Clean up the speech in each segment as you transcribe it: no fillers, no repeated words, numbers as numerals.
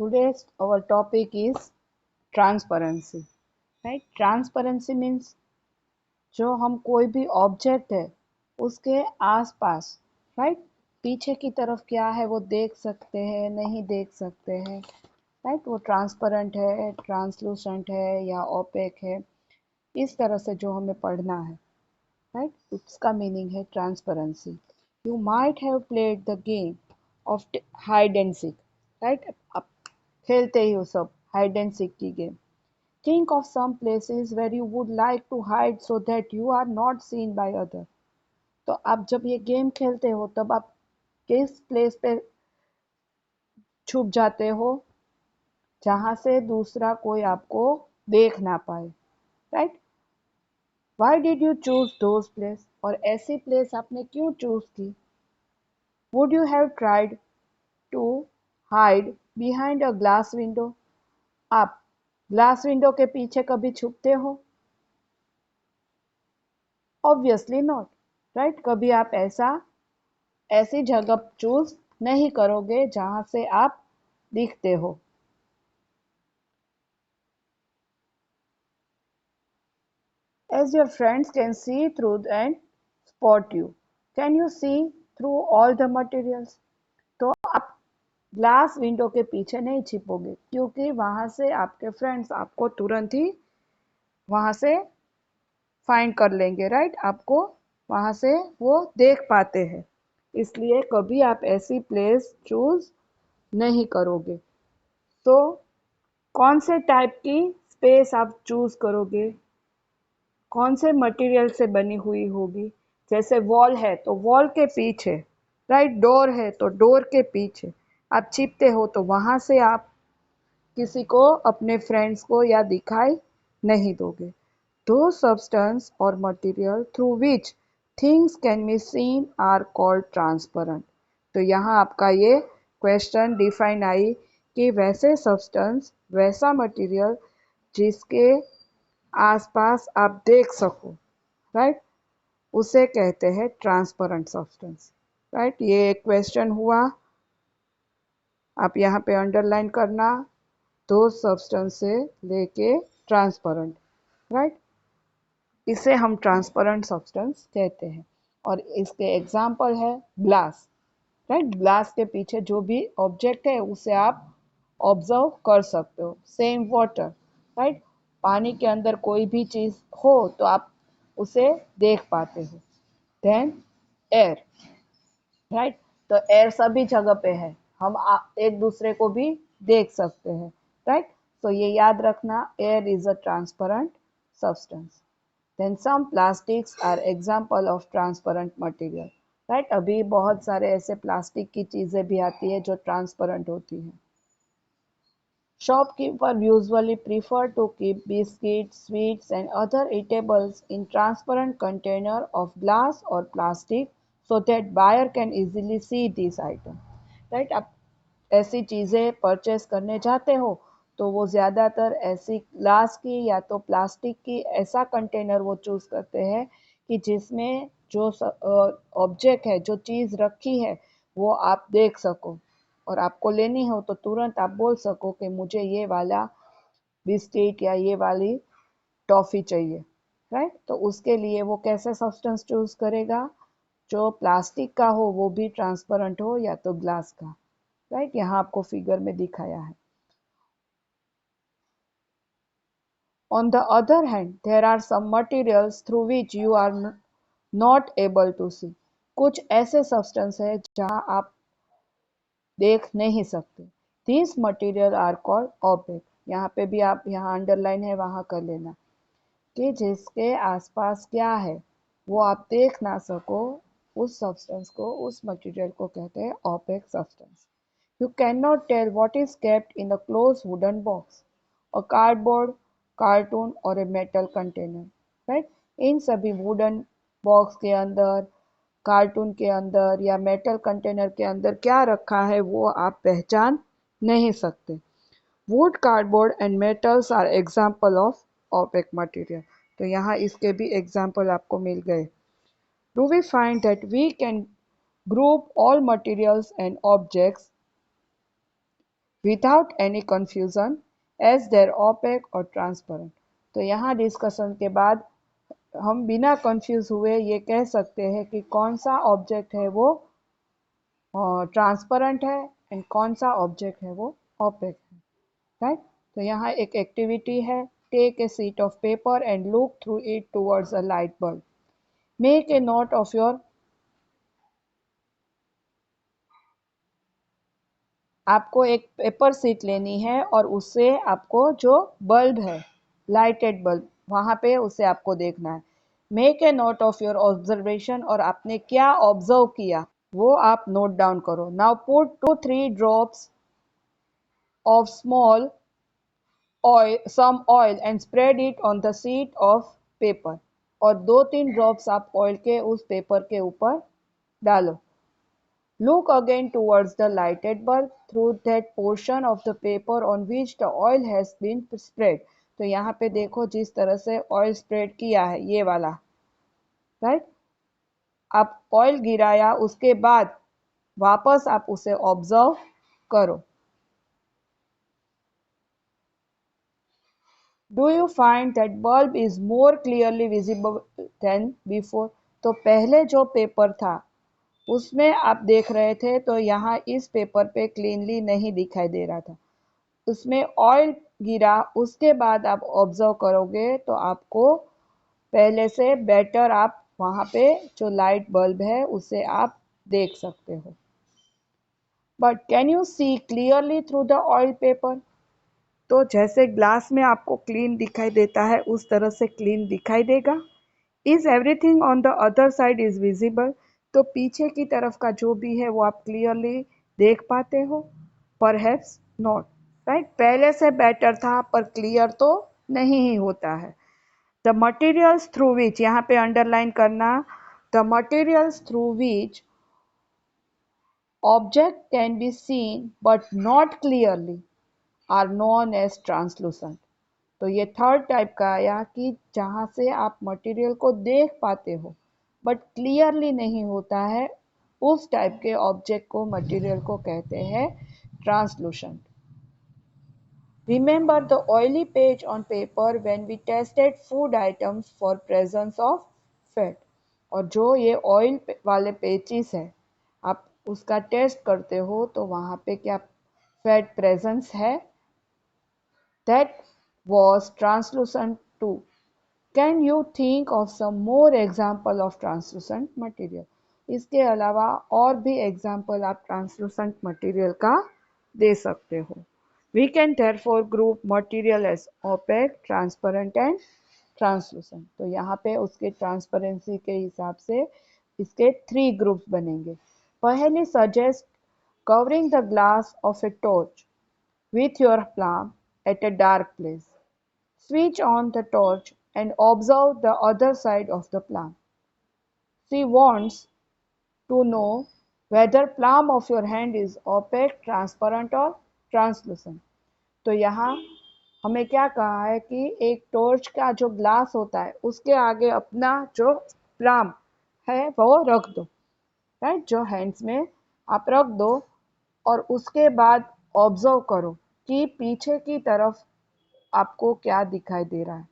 Today's our topic is transparency. Right? Transparency means जो हम कोई भी ऑब्जेक्ट है उसके आसपास, राइट, पीछे की तरफ क्या है वो देख सकते हैं, नहीं देख सकते हैं, राइट, वो ट्रांसपेरेंट है, ट्रांसलूसेंट है या ओपेक है, इस तरह से जो हमें पढ़ना है, राइट, उसका मीनिंग है transparency. You might have played the game of hide and seek, right, आप खेलते ही हो सब हाइड एंड सीक की game. Think of some places where you would like to hide so that you are not seen by others. तो आप जब ये game खेलते हो तब आप किस प्लेस पे छुप जाते हो जहां से दूसरा कोई आपको देख ना पाए, right? Why did you choose those place? और ऐसी प्लेस आपने क्यों चूज की? Would you have tried to hide behind a glass window? आप ग्लास विंडो के पीछे कभी छुपते हो? ऑब्वियसली नॉट, राइट, कभी आप ऐसी जगह चूज नहीं करोगे जहां से आप दिखते हो। As your friends can see through and spot you, can you see through all the materials? तो आप ग्लास विंडो के पीछे नहीं छिपोगे क्योंकि वहां से आपके फ्रेंड्स आपको तुरंत ही वहां से फाइंड कर लेंगे, राइट, आपको वहां से वो देख पाते हैं, इसलिए कभी आप ऐसी प्लेस चूज नहीं करोगे। तो कौन से टाइप की स्पेस आप चूज करोगे, कौन से मटेरियल से बनी हुई होगी? जैसे वॉल है तो वॉल के पीछे, राइट, डोर है तो डोर के पीछे आप छिपते हो तो वहां से आप किसी को, अपने फ्रेंड्स को या दिखाई नहीं दोगे। दो सब्सटेंस और material through which things can be seen are called transparent. तो यहाँ आपका ये क्वेश्चन डिफाइन आई कि वैसे सब्सटेंस, वैसा मटेरियल जिसके आसपास आप देख सको, राइट, उसे कहते हैं ट्रांसपेरेंट सब्सटेंस, राइट। ये एक क्वेश्चन हुआ, आप यहाँ पे अंडरलाइन करना, दो सब्सटेंस से लेके ट्रांसपेरेंट, राइट, इसे हम ट्रांसपेरेंट सब्सटेंस कहते हैं। और इसके एग्जाम्पल है ग्लास, राइट, ग्लास के पीछे जो भी ऑब्जेक्ट है उसे आप ऑब्जर्व कर सकते हो। सेम वाटर, राइट, पानी के अंदर कोई भी चीज हो तो आप उसे देख पाते हो। देन एयर, राइट, तो एयर सभी जगह पे है, हम एक दूसरे को भी देख सकते हैं, राइट। तो ये याद रखना, air is a transparent substance. Then some plastics are example of transparent material, right, अभी बहुत सारे ऐसे प्लास्टिक की चीजें भी आती है जो ट्रांसपेरेंट होती है। Shopkeepers usually prefer to keep biscuits, sweets, and other eatables in transparent container of glass or plastic so that buyer can easily see these items. Right? आप ऐसी चीज़ें परचेस करने जाते हो तो वो ज़्यादातर ऐसी ग्लास की या तो प्लास्टिक की ऐसा कंटेनर वो चूज़ करते हैं कि जिसमें जो ऑब्जेक्ट है, जो चीज़ रखी है, वो आप देख सको और आपको लेनी हो तो तुरंत आप बोल सको कि मुझे ये वाला बिस्किट या ये वाली टॉफ़ी चाहिए, राइट। तो उसके लिए वो कैसे सब्सटेंस चूज करेगा, जो प्लास्टिक का हो वो भी ट्रांसपेरेंट हो या तो ग्लास का, राइट, यहाँ आपको फिगर में दिखाया है। On the other hand, there are some materials through which you are not able to see. कुछ ऐसे सब्सटेंस है जहां आप देख नहीं सकते। These material are called opaque. यहाँ पे भी आप, यहाँ अंडरलाइन है वहां कर लेना कि जिसके आसपास क्या है वो आप देख ना सको, उस सब्सटेंस को, उस मटेरियल को कहते हैं opaque substance. You cannot tell what is kept in a closed wooden box, a cardboard, cartoon or a metal container, right? इन सभी वुडन बॉक्स के अंदर, कार्टून के अंदर या मेटल कंटेनर के अंदर क्या रखा है वो आप पहचान नहीं सकते। Wood, cardboard and metals are example of opaque material. तो यहाँ इसके भी एग्जाम्पल आपको मिल गए। Do we find that we can group all materials and objects without any confusion as they're opaque और ट्रांसपेरेंट। तो यहाँ डिस्कशन के बाद हम बिना कंफ्यूज हुए ये कह सकते हैं कि कौन सा ऑब्जेक्ट है वो ट्रांसपेरेंट है एंड कौन सा ऑब्जेक्ट है वो ओपेक है, राइट। तो यहाँ एक एक्टिविटी है, take a sheet of paper and look through it towards a light bulb. Make a note of your, आपको एक पेपर शीट लेनी है और उससे आपको जो बल्ब है, लाइटेड बल्ब, वहां पे उसे आपको देखना है। Make a note of your observation, और आपने क्या ऑब्जर्व किया वो आप नोट डाउन करो। Now put 2-3 drops of small oil, some oil and spread it on the sheet of paper. और 2-3 ड्रॉप्स आप ऑयल के उस पेपर के ऊपर डालो। Look again towards the lighted bulb through that portion of the paper on which the oil has been spread। तो यहाँ पे देखो जिस तरह से ऑयल स्प्रेड किया है ये वाला, राइट। आप ऑयल गिराया उसके बाद वापस आप उसे ऑब्जर्व करो। Do you find that bulb is more clearly visible than before. तो पहले जो पेपर था उसमें आप देख रहे थे तो यहाँ इस पेपर पे क्लीनली नहीं दिखाई दे रहा था, उसमें ऑयल गिरा उसके बाद आप ऑब्जर्व करोगे तो आपको पहले से बेटर आप वहाँ पे जो लाइट बल्ब है उसे आप देख सकते हो। But can you see clearly through the oil paper. तो जैसे ग्लास में आपको क्लीन दिखाई देता है उस तरह से क्लीन दिखाई देगा। Is everything on the other side is visible. तो पीछे की तरफ का जो भी है वो आप क्लियरली देख पाते हो। Perhaps not, right. पहले से बेटर था पर क्लियर तो नहीं ही होता है। द मटेरियल्स थ्रू विच, यहाँ पे अंडरलाइन करना, the materials through which object can be seen but not clearly are known as translucent. तो ये थर्ड टाइप का आया कि जहाँ से आप मटेरियल को देख पाते हो बट क्लियरली नहीं होता है, उस टाइप के ऑब्जेक्ट को, मटेरियल को कहते हैं translucent. Remember the oily page on paper when we tested food items for presence of fat। और जो ये ऑयल वाले पेजेस है आप उसका टेस्ट करते हो तो वहाँ पे क्या फैट प्रेजेंस है, that was translucent too। Can you think of some more example of translucent material। इसके अलावा और भी एग्जाम्पल आप ट्रांसलूसेंट मटेरियल का दे सकते हो। We can therefore group material as opaque, transparent and translucent। तो यहाँ पे उसके ट्रांसपेरेंसी के हिसाब से इसके 3 ग्रुप्स बनेंगे। पहली suggest covering the glass of a torch with your palm at a dark place। Switch on the torch and observe the other side of the palm। She wants to know whether palm of your hand is opaque, transparent or translucent। तो यहाँ हमें क्या कहा है कि एक torch का जो ग्लास होता है उसके आगे अपना जो प्लाम है वो रख दो, राइट। जो हैंड्स में आप रख दो और उसके बाद ऑब्जर्व करो कि पीछे की तरफ आपको क्या दिखाई दे रहा है,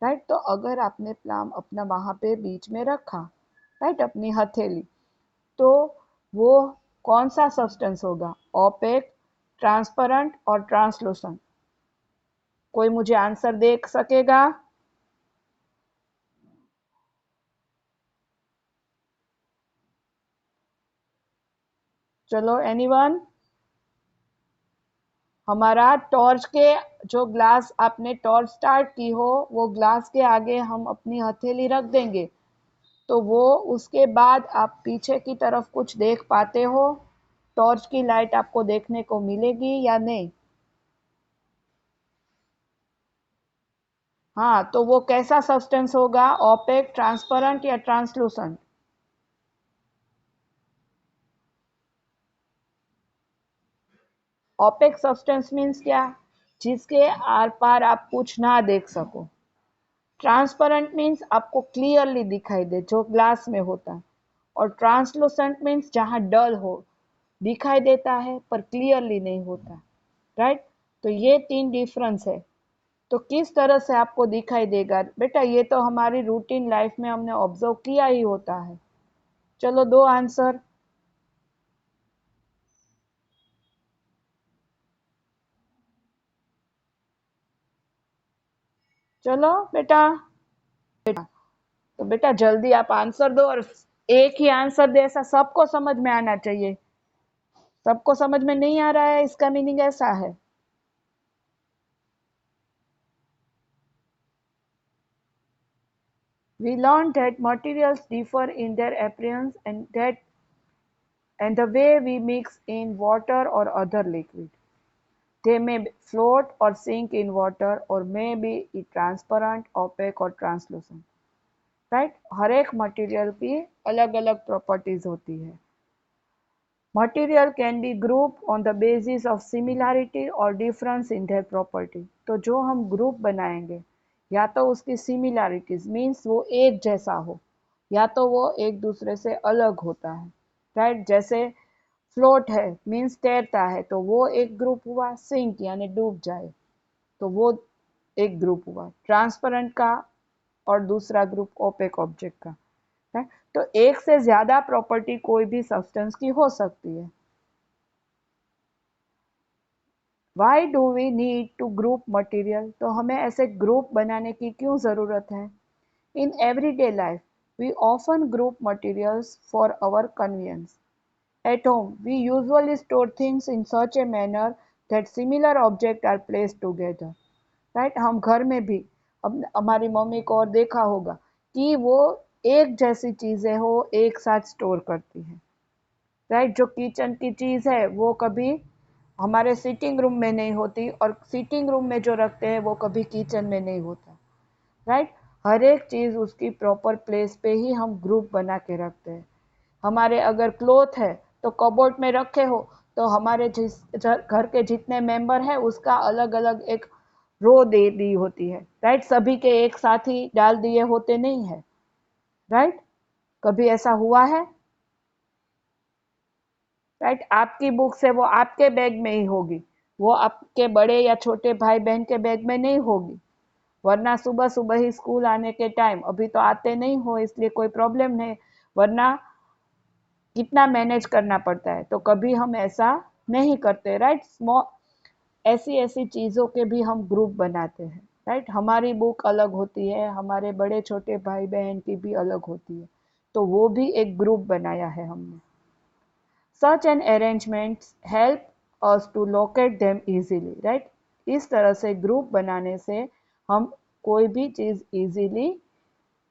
राइट। तो अगर आपने प्लाम अपना वहाँ पे बीच में रखा, राइट, अपनी हथेली, तो वो कौन सा सब्सटेंस होगा, ओपेक, ट्रांसपेरेंट और ट्रांसलूसेंट। कोई मुझे आंसर दे सकेगा। चलो एनीवन। हमारा टॉर्च के जो ग्लास आपने टॉर्च स्टार्ट की हो वो ग्लास के आगे हम अपनी हथेली रख देंगे तो वो उसके बाद आप पीछे की तरफ कुछ देख पाते हो, टॉर्च की लाइट आपको देखने को मिलेगी या नहीं। हाँ, तो वो कैसा सब्सटेंस होगा, ओपेक, ट्रांसपेरेंट या ट्रांसलूसेंट। ओपेक सब्सटेंस मीन्स क्या, जिसके आर पार आप कुछ ना देख सको। ट्रांसपेरेंट मीन्स आपको क्लियरली दिखाई दे, जो ग्लास में होता है। और ट्रांसलूसेंट मीन्स जहाँ डल हो, दिखाई देता है पर क्लियरली नहीं होता। राइट। तो ये 3 डिफरेंस है। तो किस तरह से आपको दिखाई देगा बेटा, ये तो हमारी रूटीन लाइफ में हमने ऑब्जर्व किया ही होता है। चलो दो आंसर। चलो बेटा। तो बेटा जल्दी आप आंसर दो, और एक ही आंसर दे, ऐसा सबको समझ में आना चाहिए। सबको समझ में नहीं आ रहा है, इसका मीनिंग ऐसा है। We learned that materials differ in their appearance and the way we mix in water or other liquid. They may float or sink in water or may be transparent, opaque or translucent. Right. हर एक material की अलग अलग properties होती है। Material can be group on the basis of similarity और difference in their property. तो जो हम ग्रुप बनाएंगे, या तो उसकी सिमिलैरिटीज मीन्स वो एक जैसा हो, या तो वो एक दूसरे से अलग होता है। राइट। जैसे फ्लोट है मीन्स तैरता है, तो वो एक ग्रुप हुआ। सिंक यानी डूब जाए, तो वो एक ग्रुप हुआ ट्रांसपेरेंट का, और दूसरा ग्रुप ओपेक ऑब्जेक्ट का है। तो एक से ज्यादा प्रॉपर्टी कोई भी सब्सटेंस की हो सकती है। Why do we need to group material? तो हमें ऐसे ग्रुप बनाने की क्यों जरूरत है? In everyday life we often group materials for our convenience. At home we usually store things in such a manner that similar object are placed together. Right. हम घर में भी अब हमारी मम्मी को और देखा होगा कि वो एक जैसी चीजें हो एक साथ स्टोर करती है। राइट। जो किचन की चीज है वो कभी हमारे सिटिंग रूम में नहीं होती, और सिटिंग रूम में जो रखते हैं वो कभी किचन में नहीं होता। राइट। हर एक चीज उसकी प्रॉपर प्लेस पे ही हम ग्रुप बना के रखते हैं। हमारे अगर क्लोथ है तो कबोर्ड में रखे हो, तो हमारे जिस घर के जितने मेंबर है उसका अलग अलग एक रो दे दी होती है। राइट। सभी के एक साथ ही डाल दिए होते नहीं है। राइट। कभी ऐसा हुआ है? राइट। आपकी बुक्स है वो आपके बैग में ही होगी, वो आपके बड़े या छोटे भाई बहन के बैग में नहीं होगी। वरना सुबह सुबह ही स्कूल आने के टाइम, अभी तो आते नहीं हो इसलिए कोई प्रॉब्लम नहीं, वरना कितना मैनेज करना पड़ता है। तो कभी हम ऐसा नहीं करते। राइट। स्मॉल ऐसी ऐसी चीज़ों के भी हम ग्रुप बनाते हैं। राइट। हमारी बुक अलग होती है, हमारे बड़े छोटे भाई बहन की भी अलग होती है, तो वो भी एक ग्रुप बनाया है हमने। Such an arrangements help us to locate them easily. Right. इस तरह से ग्रुप बनाने से हम कोई भी चीज़ इजीली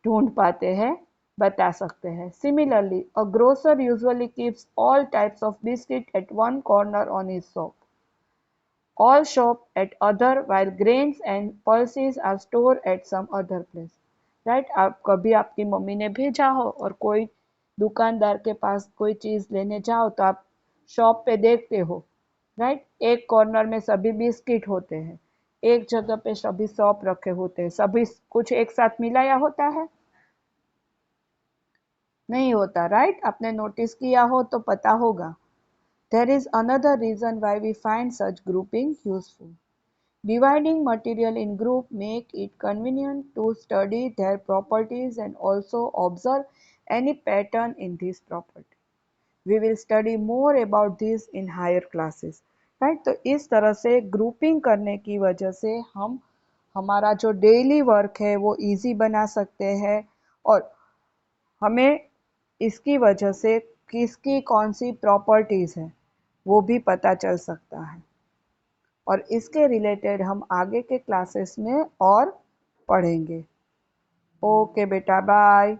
ढूंढ पाते हैं, बता सकते हैं। Similarly a grocer usually keeps all types of biscuit at one corner on his shop. All shop at other while grains and pulses are stored at some other place. Right. आप कभी आपकी mummy ने भेजा हो और कोई दुकानदार के पास कोई चीज लेने जाओ, तो आप शॉप पे देखते हो। राइट। एक कॉर्नर में सभी बिस्किट होते हैं, एक जगह पे सभी सॉप रखे होते हैं, सभी कुछ एक साथ मिलाया होता है? नहीं होता। राइट। आपने नोटिस किया हो तो पता होगा। There is another reason why we find such grouping useful. Dividing material in group make it convenient to study their properties and also observe any pattern in this property. We will study more about this in higher classes. Right? तो इस तरह से grouping करने की वजह से हम हमारा जो डेली वर्क है वो इजी बना सकते हैं, और हमें इसकी वजह से किसकी कौन सी प्रॉपर्टीज है वो भी पता चल सकता है। और इसके रिलेटेड हम आगे के क्लासेस में और पढ़ेंगे। ओके बेटा, बाय।